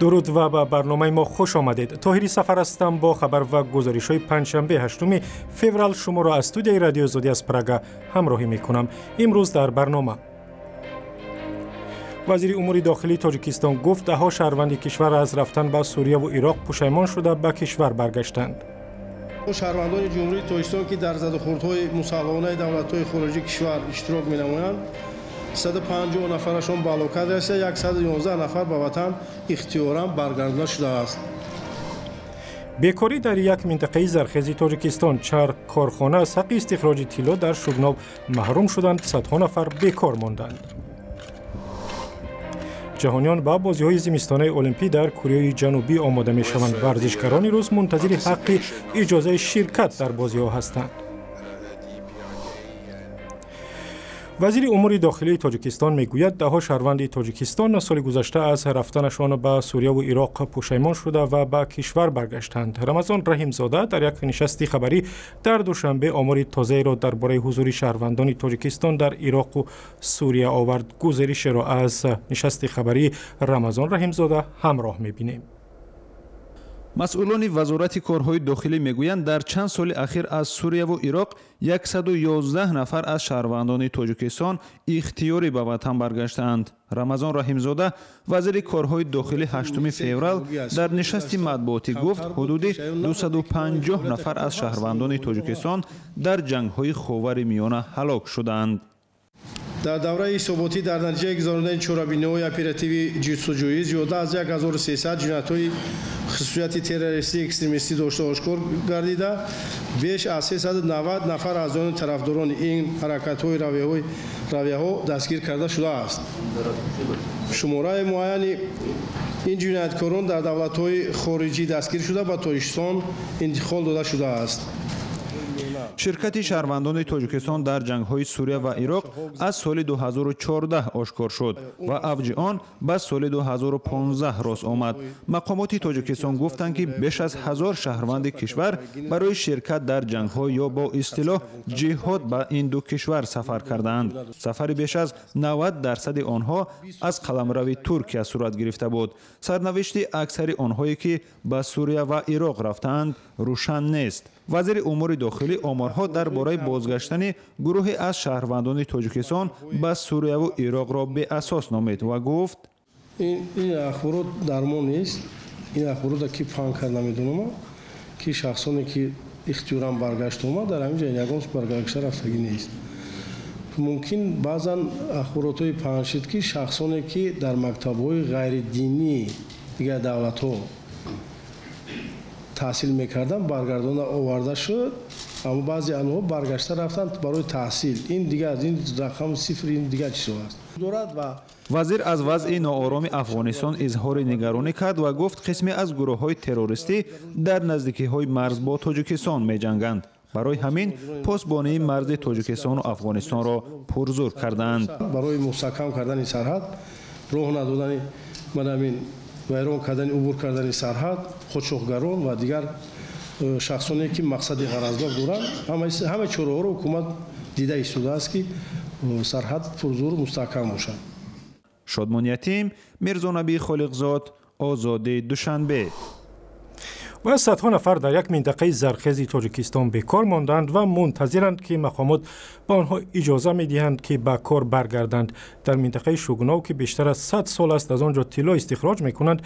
درود و به برنامه ما خوش آمدید. طاهری سفر هستم با خبر و گزارش‌های پنجشنبه 8 فوریه شما را از استودیوی رادیو زودی از پراگ همراهی می‌کنم. امروز در برنامه وزیر امور داخلی تاجیکستان گفت ده‌ها شهروند کشور از رفتن به سوریه و عراق پشیمان شده به کشور برگشتند. شهروندان جمهوری تاجیکستان که در زدوخوردهای مسلحانه دولت‌های خارجی کشور اشتراک می‌نمایند 150 نفرشان به هلاکت رسیده، 111 نفر به وطن اختیاراً برگردانده شده است. بیکاری در یک منطقه زرخیز تاجیکستان، 4 کارخانه از حق استخراج طلا در شوگناو محروم شدند، صدها نفر بیکار ماندند. جهانیان به بازی‌های زمستانه المپی در کره جنوبی آماده می‌شوند. ورزشکاران روز منتظر حق اجازه شرکت در بازی‌ها هستند. وزیر امور داخلی تاجیکستان میگوید ده‌ها شهروند تاجیکستان سال گذشته از رفتنشان به سوریه و عراق پشیمان شده و به کشور برگشتند. رمضان رحیم‌زاده در یک نشست خبری در دوشنبه آمار تازه را درباره حضور شهروندان تاجیکستان در عراق و سوریه آورد. گزارش را از نشست خبری رمضان رحیم‌زاده همراه می‌بینیم. مسئولان وزارت کارهای داخلی میگویند در چند سال اخیر از سوریه و عراق 111 نفر از شهروندان تاجیکستان اختیاری به وطن برگشتند. رمضان رحیم‌زاده وزیر کارهای داخلی 8 فوریه در نشست مطبوعاتی گفت حدود 250 نفر از شهروندان تاجیکستان در جنگ‌های خاور میانه هلاک شدند. در دوره حساباتی در نتیجه گزارندن چاره‌بینی‌های اپراتیو جستجویی زیاده از 1300 جنایت‌های خصوصیت تروریستی اکستریمیستی داشته آشکار گردیده، بیش از 390 نفر از آن طرفداران این حرکت‌های رویه‌ها دستگیر کرده شده است. شماره معین این جنایتکاران در دولت‌های خارجی دستگیر شده و تاجیکستان انتقال داده شده است. شرکت شهروندان تاجیکستان در جنگ‌های سوریه و عراق از سال 2014 آشکار شد و اوج آن به سال 2015 راست آمد. مقامات تاجیکستان گفتند که بیش از 1000 شهروند کشور برای شرکت در جنگ‌ها یا با اصطلاح جهاد به این دو کشور سفر کردند. سفر بیش از 90% آنها از قلمرو ترکیه صورت گرفته بود. سرنوشت اکثر آنهایی که به سوریه و عراق رفتند روشن نیست. وزیر امور داخلی آمارها درباره بازگشتن گروهی از شهروندان تاجیکستان به سوریه و عراق را به اساس نامید و گفت این اخبارات درمان نیست. این اخبارات که پنهان کرده میدونم که شخصانی که اختیاراً برگشت اومد در همین جای یگان برگشته رفتگی نیست. ممکن بعضا اخبارات پنهان شد که شخصانی که در مکتب‌های غیر دینی دیگر دولت‌ها تحصیل میکردن برگردانده آورده شد، اما بعضی آنها برگشته رفتند برای تحصیل. این دیگه از این رقم صفر این دیگه چیز است. وزیر از وضع ناآرام افغانستان اظهار نگرانی کرد و گفت قسمی از گروه‌های تروریستی در نزدیکی‌های مرز با تاجیکستان می‌جنگند. برای همین پاسبانی مرز تاجیکستان و افغانستان را پرزور کردند. برای مستحکم کردن سرحد، راه ندادن منامین ویران کردن، عبور کردن سرحد، خودشوخگران و دیگر شخصانی که مقصد غرضناک دارند، همه چاره‌ها را حکومت دیده ایستاده است که سرحد پرزور مستحکم باشد. شادمان یتیم، میرزا نبی خالقزاد، آزادی دوشنبه. و صدها نفر در یک منطقه زرخیز تاجیکستان بیکار ماندند و منتظرند که مقامات به آنها اجازه می‌دهند که به کار برگردند. در منطقه شوگناو که بیشتر از 100 سال است از آنجا طلا استخراج می‌کنند،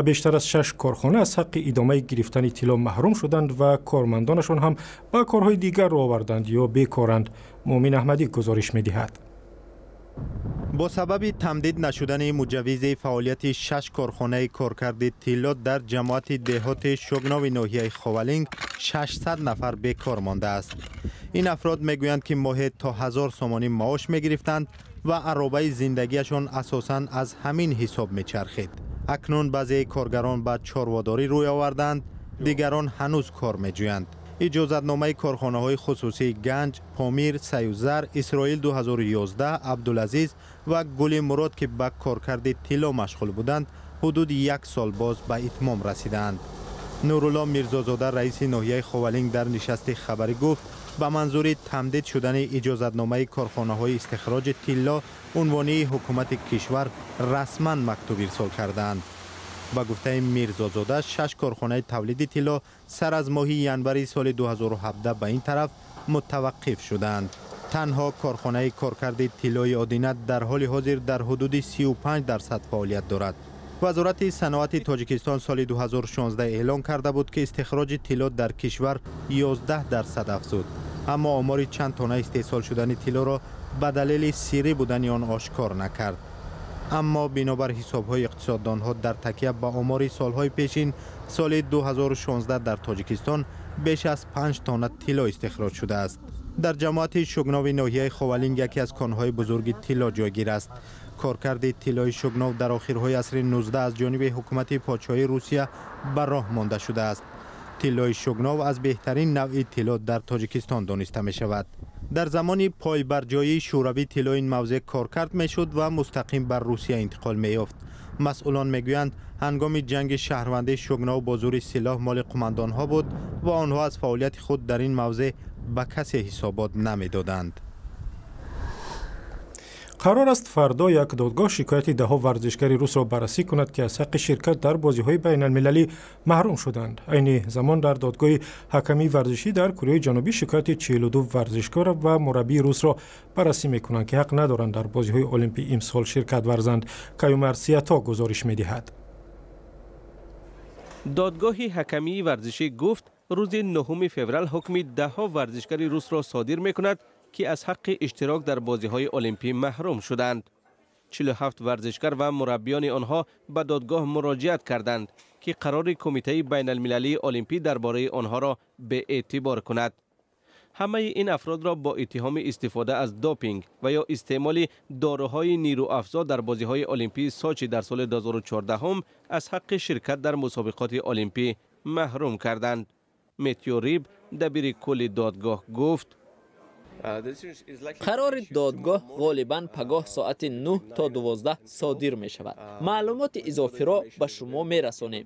بیشتر از 6 کارخانه از حق ادامه گرفتن طلا محروم شدند و کارمندانشان هم به کارهای دیگر را آوردند یا بیکارند. مومن احمدی گزارش می‌دهد. با سبب تمدید نشدن مجوز فعالیت 6 کارخانه کارکرد طلا در جماعت دهات شوگناو ناحیه خوالینگ 600 نفر بیکار مانده است. این افراد میگویند که ماهی تا 1000 سومانی معاش میگرفتند و عرابه زندگیشان اساساً از همین حساب میچرخید. اکنون بعضی کارگران به چارواداری روی آوردند، دیگران هنوز کار میجویند. اجازتنامه کارخانه‌های خصوصی گنج، پامیر، سیوزر، اسرائیل 2011، عبدالعزیز و گل مراد که به کارکرد طلا مشغول بودند، حدود 1 سال باز به اتمام رسیدند. نورالله میرزازاده رئیس ناحیه خوالینگ در نشست خبری گفت به منظور تمدید شدن اجازتنامه کارخانه‌های استخراج طلا عنوانی حکومت کشور رسما مکتوب ارسال کردند. با گفته میرزازاده 6 کارخانه تولید طلا سر از ماه ینوری سال 2017 به این طرف متوقف شدند. تنها کارخانه کارکرد طلای آدینه در حال حاضر در حدود 35% فعالیت دارد. وزارت صنعت تاجیکستان سال 2016 اعلام کرده بود که استخراج طلا در کشور 11% افزود، اما آمار چند تانه استحصال شدن طلا را به دلیل سری بودن آن آشکار نکرد. اما بنابر حساب‌های اقتصاددانها در تکیه به آمار سالهای پیشین سال 2016 در تاجیکستان بیش از 5 تانه طلا استخراج شده است. در جماعت شوگناو ناحیه خوالینگ یکی از کانهای بزرگ طلا جایگیر است. کارکرد طلای شوگناو در آخرهای عصر 19 از جانب حکومت پادشاهی روسیه بر راه مانده شده است. طلای شوگناو از بهترین نوع طلا در تاجیکستان دانسته می شود. در زمان پایبرجایی شوروی طلا این موضع کارکرد می شد و مستقیم بر روسیه انتقال می یافت. مسئولان میگویند هنگام جنگ شهروندی شوگناو با زور سلاح مال قماندان ها بود و آنها از فعالیت خود در این موضع به کسی حسابات نمی دادند. قرار است فردا یک دادگاه شکایت دهها ورزشکاری روس را بررسی کند که از حق شرکت در بازی‌های بین المللی محروم شدند. عین زمان در دادگاه حکمی ورزشی در کره جنوبی شکایت 42 ورزشکار و مربی روس را بررسی می‌کنند که حق ندارند در بازی‌های المپی امسال شرکت ورزند. کیومر سیاتا گزارش می‌دهد. دادگاه حکمی ورزشی گفت روز 9 فوریه حکم دهها ورزشکار روس را صادر می‌کند که از حق اشتراک در بازی‌های المپی محروم شدند. 47 ورزشکار و مربیان آنها به دادگاه مراجعت کردند که قرار کمیته بین المللی المپی درباره آنها را به اعتبار کند. همه این افراد را با اتهام استفاده از دوپینگ و یا استعمال داروهای نیروافزا در بازی‌های المپی سوچی در سال 2014 هم از حق شرکت در مسابقات المپی محروم کردند. متیو ریب دبیر کل دادگاه گفت قرار دادگاه غالباً پگاه ساعت 9 تا 12 صادر می شود. معلومات اضافی را به شما می رسانیم.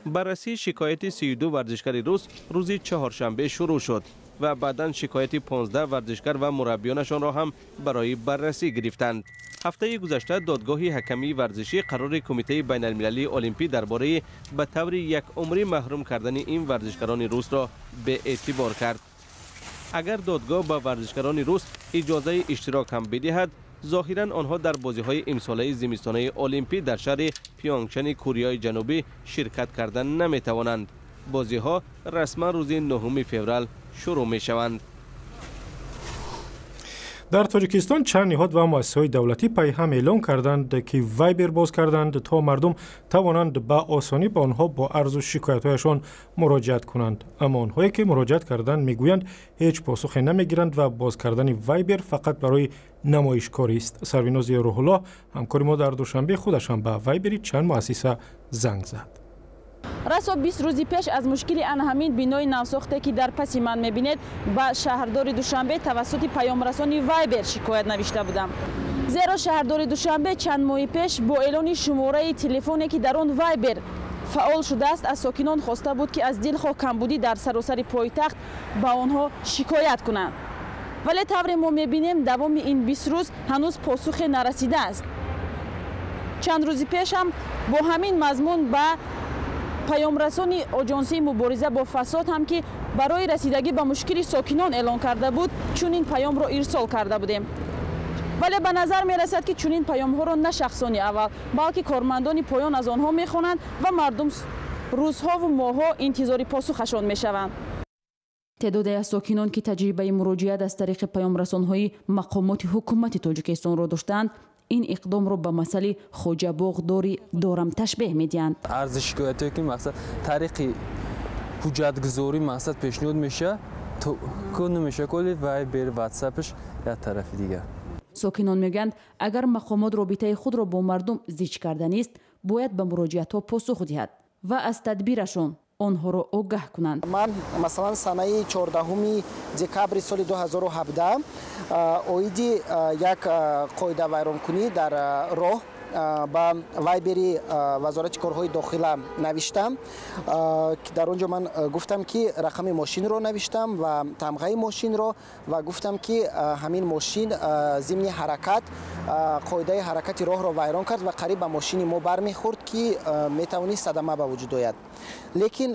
بررسی شکایت 32 ورزشکار روس روز چهارشنبه شروع شد و بعداً شکایت 15 ورزشکار و مربیانشان را هم برای بررسی گرفتند. هفته گذشته دادگاه حکمی ورزشی قرار کمیته بین المللی المپی درباره به طور یک عمری محروم کردن این ورزشکاران روس را به اعتبار کرد. اگر دادگاه به ورزشکاران روس اجازه اشتراک هم بدهد، ظاهراً آنها در بازی‌های امساله زمستانه المپی در شهر پیونگچن کره جنوبی شرکت کردن نمی‌توانند. بازی‌ها رسما روز 9 فوریه شروع می‌شوند. در تاجیکستان چند نهاد و مؤسسه‌های دولتی پای هم اعلام کردند که وایبر باز کردند تا مردم توانند به آسانی به آنها با عرض و شکایت‌هایشان مراجعت کنند. اما آنهایی که مراجعت کردند میگویند هیچ پاسخی نمیگیرند و باز کردن وایبر فقط برای نمایشکاری است. سریناز روح الله همکار ما در دوشنبه خودش هم به وایبری چند مؤسسه زنگ زد. راسو 20 روزی پیش از مشکل آن همین بینای نوساخته که در پس من میبینید با شهردار دوشنبه توسط پیامرسانی وایبر شکایت نوشته بودم. زیرا شهردار دوشنبه چند ماه پیش با اعلان شماره تلفنی که در آن وایبر فعال شده است از ساکنان خواسته بود که از دلخواه کمبودی در سراسر پایتخت با آنها شکایت کنند. ولی طوری ما میبینیم دوام این 20 روز هنوز پاسخ نرسیده است. چند روز پیش هم با همین مضمون با پیامرسانی آژانسی مبارزه با فساد هم که برای رسیدگی به مشکل ساکنان اعلان کرده بود چون این پیام را ارسال کرده بودیم. ولی به نظر می رسد که چون این پیام ها را نه شخصانی اول بلکه کارمندان پایان از آنها می خوانند و مردم روزها و ماهها انتظار پاسخشان می شوند. تعداد از ساکنان که تجربه مراجعت از طریق پیامرسان‌های مقامات حکومت تاجیکستان را داشتند این اقدام رو به مسئله خوجه باغداری دارم تشبیه میدین. عرض شکایتی که مقصد طریق حجتگذاری مقصد پیشنهاد میشه تو کن نمیشه کلی و بر واتساپش یا طرف دیگه. ساکنان میگن اگر مقامات رابطه خود را با مردم زیچ کردن است باید به مراجعت ها پاسخ دهد و از تدبیرشون آنها را آگاه کنند. من مثلا سنه 14 دکبر سال 2017 اویدی یک قاعده ویرانکنی در راه ба вайбери вазорати корҳои дохила навиштам ки дар он ҷо ман гуфтам ки рақами мошинро навиштам ва тамғаи мошинро ва гуфтам ки ҳамин мошин зимни ҳаракат қоидаи ҳаракати роҳро вайрон кард ва қариб ба мошини мо бармехӯрд ки метавонист садама ба вуҷуд ояд. лекин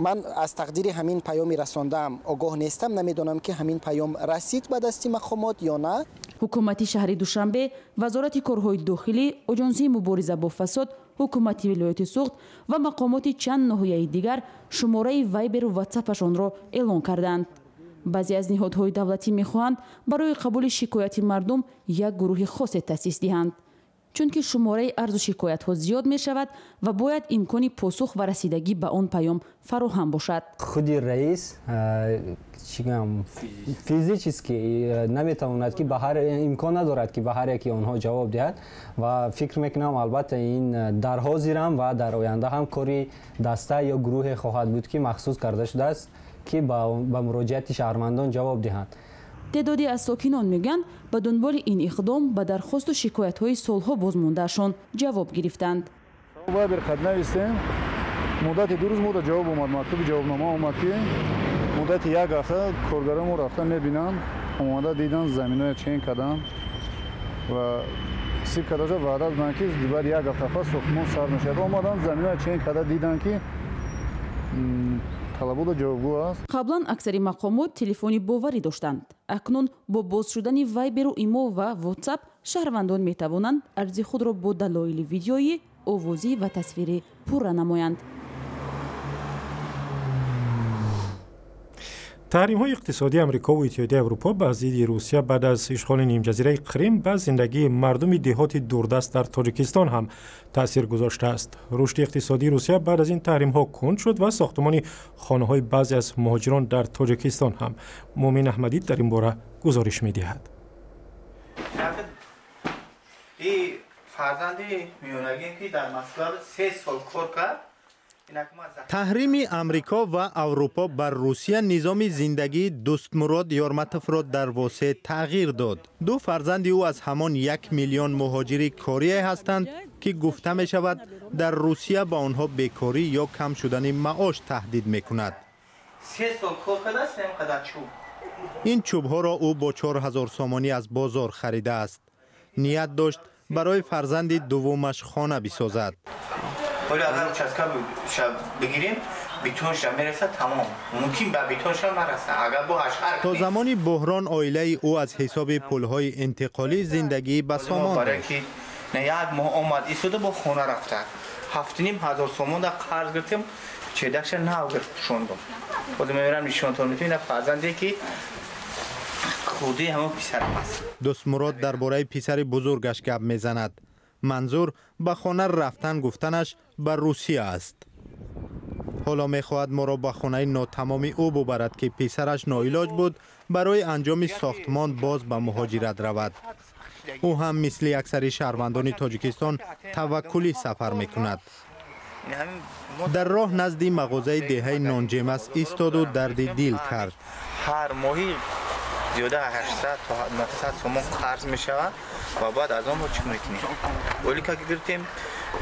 ман аз тақдири ҳамин паёми расондаам огоҳ нестам, намедонам ки ҳамин паём расид ба дасти мақомот ё на. ҳукумати шаҳри Душанбе, вазорати корҳои дохилӣ, оҷонсии мубориза бо фасод, ҳукумати вилояти Суғд ва мақомоти чанд ноҳияи дигар шумораи вайберу ватсапашонро эълон карданд. баъзе аз ниҳодҳои давлатӣ мехоҳанд барои қабули шикояти мардум як гурӯҳи хосе таъсис диҳанд, чунки шумораи арзу шикоятҳо зиёд мешавад ва бояд имкони посух ва расидагӣ ба он паём фароҳам бошад. худи раис физически наметавонад ки имкон надорад ки ба ҳар яки онҳо ҷавоб диҳад ва фикр мекунам албатта ин дар ҳозирам ва дар оянда ҳам кори даста ё гурӯҳе хоҳад буд ки махсус карда шудааст ки ба муроҷиати шаҳрвандон ҷавоб диҳанд. تعدادی از ساکنان میگن به دنبال این اقدام به درخواست و شکایت‌های سالها بازمانده‌شان جواب گرفتند. وایبر خط نوشتیم. مدت 2 روز مدت جواب اومد، مکتوب جوابنامه اومد که مدت یک هفته کارگرامو رفتن میبینن، اومده دیدن زمینای چین کردن و سیب کردن وعده دادن که بعد یک هفته پس ساختمان سر میشه. اومدن زمینای چین کردن دیدن که қаблан аксари мақомот телефони боварӣ доштанд. акнун бо боз шудани вайберу имо ва ватсап шаҳрвандон метавонанд арзи худро бо далоили видеоӣ, овозӣ ва тасвирӣ пурра намоянд. таҳримҳои иқтисодии амрико ва иттиҳодияи аврупо ба зидди русия баъд аз ишғоли нимҷазираи Қрим ба зиндагии мардуми деҳоти дурдаст дар Тоҷикистон ҳам таъсир гузоштааст. рушди иқтисодии русия баъд аз ин таҳримҳо кунд шуд ва сохтмони хонаҳои баъзе аз муҳоҷирон дар Тоҷикистон ҳам. Муъмин Аҳмадӣ дар ин бора гузориш медиҳад. фарзанди миёнагӣ ки дар Москва 3 сол кор кард. таҳрими амрико ва аврупо бар русия низоми зиндагии дӯстмурод ёрматовро дар восеъ тағйир дод. ду фарзанди ӯ аз ҳамон 1 миллион муҳоҷири корие ҳастанд ки гуфта мешавад дар русия ба онҳо бекорӣ ё кам шудани маош таҳдид мекунад. 3 сол кор кардааст, инқадар чӯб. ин чӯбҳоро ӯ бо 4000 сомонӣ аз бозор харидааст. ният дошт барои фарзанди дуввумаш хона бисозад. ولی اگر چسکا بگیریم بیتونش میرسه تمام ممکن به بیتونش نرسه اگر با هشار تا زمانی بحران عائله او از حساب پولهای انتقالی زندگی به سامان داشت. نه یک ماه اومد ایستاده با خونه رفته 7,500 سومون دا قرض گرفتیم چهدکش نگرفتم خودم میرم نشونتون میتونم فرزندی که خودی همون پسرم است. دستمراد درباره پسر بزرگش گپ میزند. منظور به خانه رفتن گفتنش به روسیه است. حالا میخواهد ما را به خانه ناتمامی او ببرد که پسرش ناعلاج بود برای انجام ساختمان باز به مهاجرت رود. او هم مثل اکثر شهروندان تاجیکستان توکلی سفر میکند. در راه نزد مغازه دهه نانجمس ایستاد و درد دل کرد. هر ماهی زیاده 800 تا 900 سومون قرض می شود و بعد از اون رو چی میکنیم؟ ولی که گرفتیم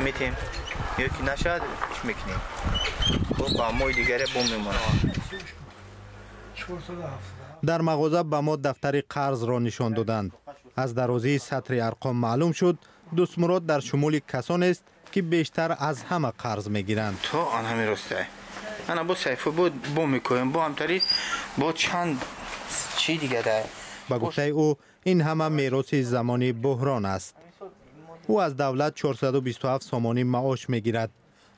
میتیم یکی نشد چی میکنیم؟ خب با مای دیگره بوم میمونه. در مغازه به ما دفتر قرض را نشان دادند. از درازی سطر ارقام معلوم شد دستمراد در شمول کسانی است که بیشتر از همه قرض میگیرند. تو آن همین راسته. انا با صفحه بود بوم میکنیم با همطوری با چند چی دیگه ده. با گفته او این همه میراث زمانی بحران است. او از دولت 427 سومانی معاش میگیرد.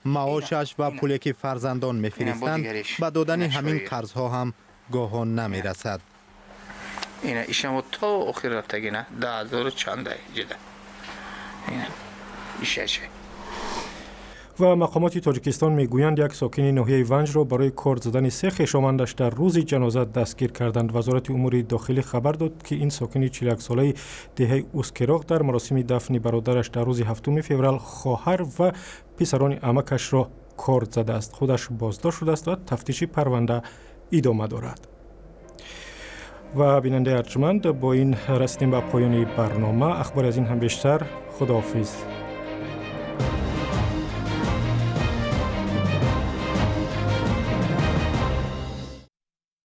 معاشش و پولی که فرزندان میفرستند به دادن همین قرضها هم گاهان نمیرسد. اینه ایشم تا آخر رفتگی نه 10,000 چند جده. اینه ایشه و مقامات تاجیکستان میگویند یک ساکن ناحیه ونج را برای کار زدن 3 خویشاوندش در روز جنازه دستگیر کردند. وزارت امور داخلی خبر داد که این ساکن 41 ساله دهه اوسکراق در مراسم دفن برادرش در روز 7 فوریه خواهر و پسران عمکش را کار زده است. خودش بازداشت شده است و تفتیش پرونده ادامه دارد. و بیننده ارجمند با این رسیدیم به پایان برنامه. اخبار از این هم بیشتر. خداحافظ.